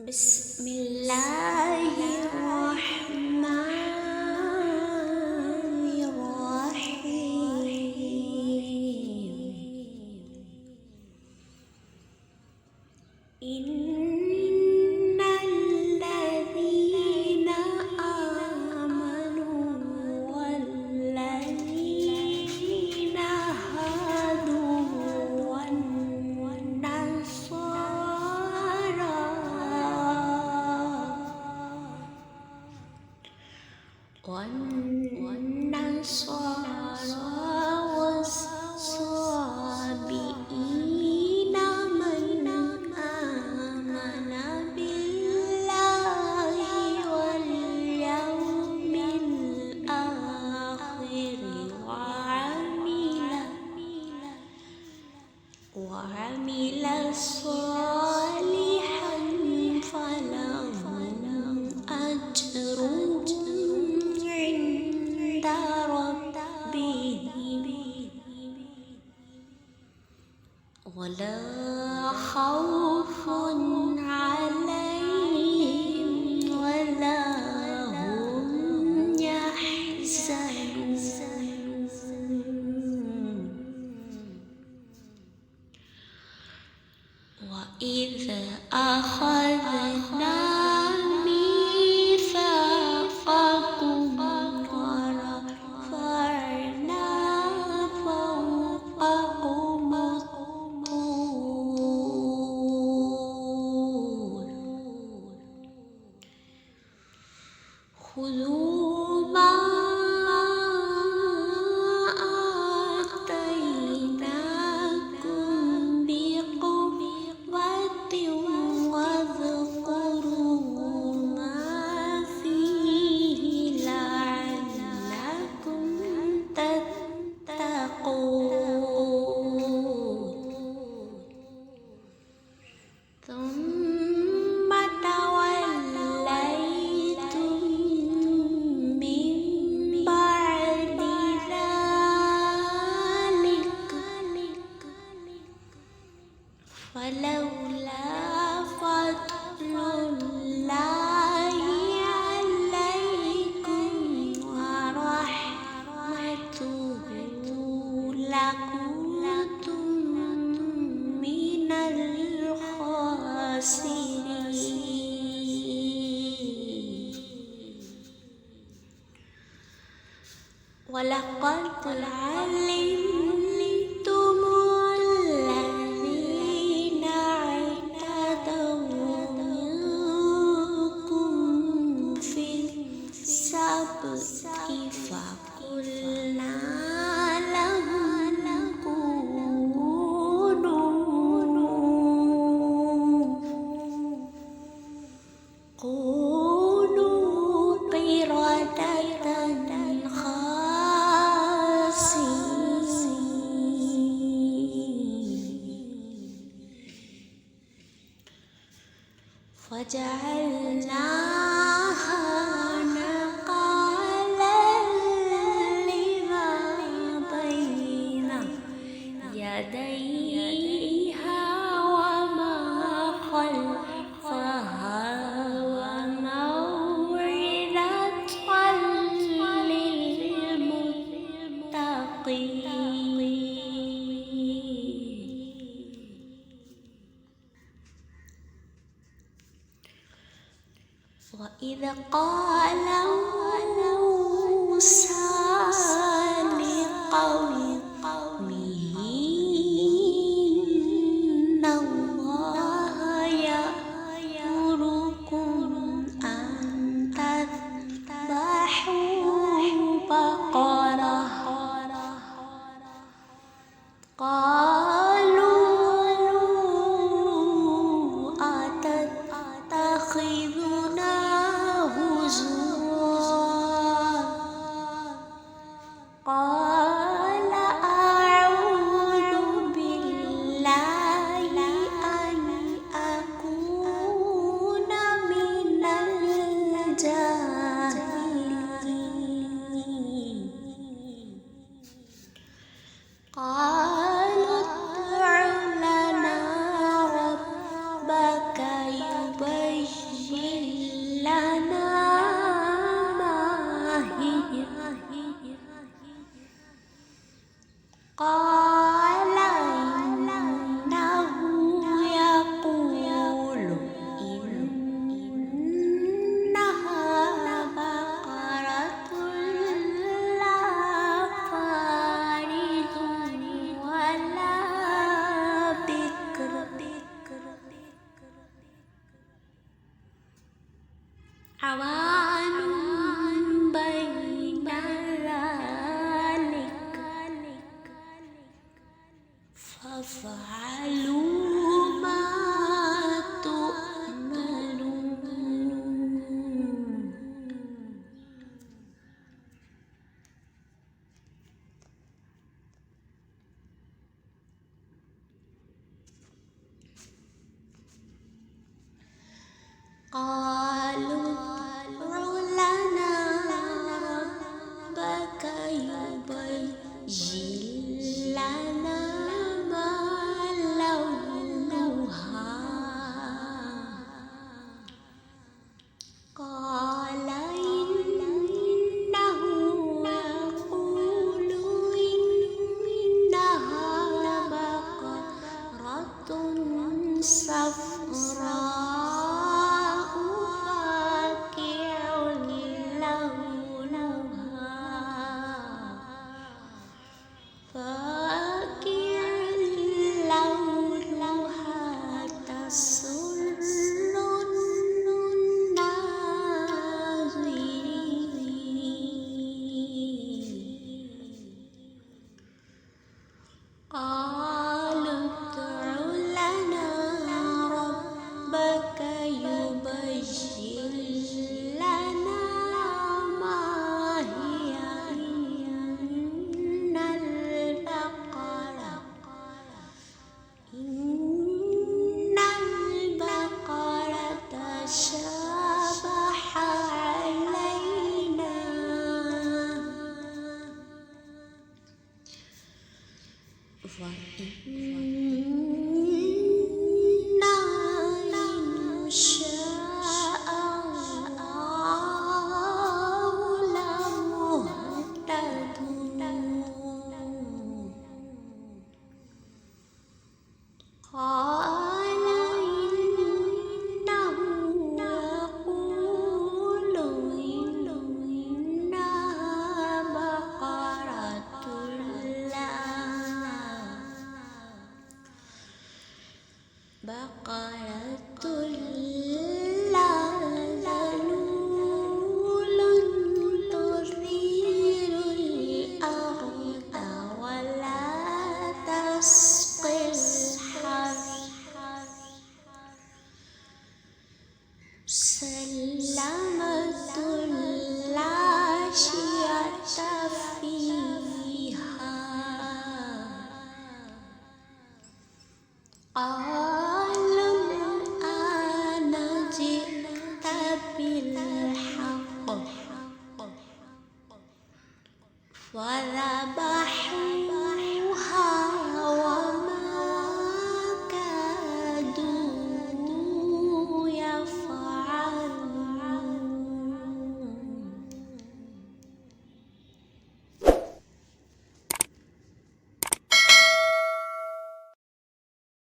بسم الله الرحمن الرحيم. إن الذين آمنوا والذين هادوا والنصارى والصابئين من آمن بالله واليوم الآخر وعمل صالحا فلهم أجرهم عند ربهم ولا خوف عليهم ولا هم يحزنون. وإذا أخذنا ميثاقكم ورفعنا فوقكم الطور خذوا ما آتيناكم بقوة واذكروا ما فيه لعلكم تتقون. ثم توليتم من بعد ذلك فلولا فضل الله عليكم ورحمته لكنتم من الخاسرين. ولقد علمتم الذين اعتدوا منكم في السبت فقلنا لهم كونوا قردة فجعلناها نقالا لما بين يديها وما خلفها وموعظة للمتقين. وإذ قال موسى لقومه إن الله يأمركم أن تذبحوا بقرة. قالوا أتتخذنا هزوا قال عوان بين ذلك فافعلوا ما تؤمرون. قالوا ادع لنا ربك يبين لنا ما لونها. قال إنه يقول إنها بقرة صفراء قالوا ادع لنا ربك يبين لنا ما هي إن البقرة تشابه علينا وإنا إن شاء الله لمهتدون. قال إنه يقول إنها بقرة لا ذلول تثير الأرض ولا تسقي الحرث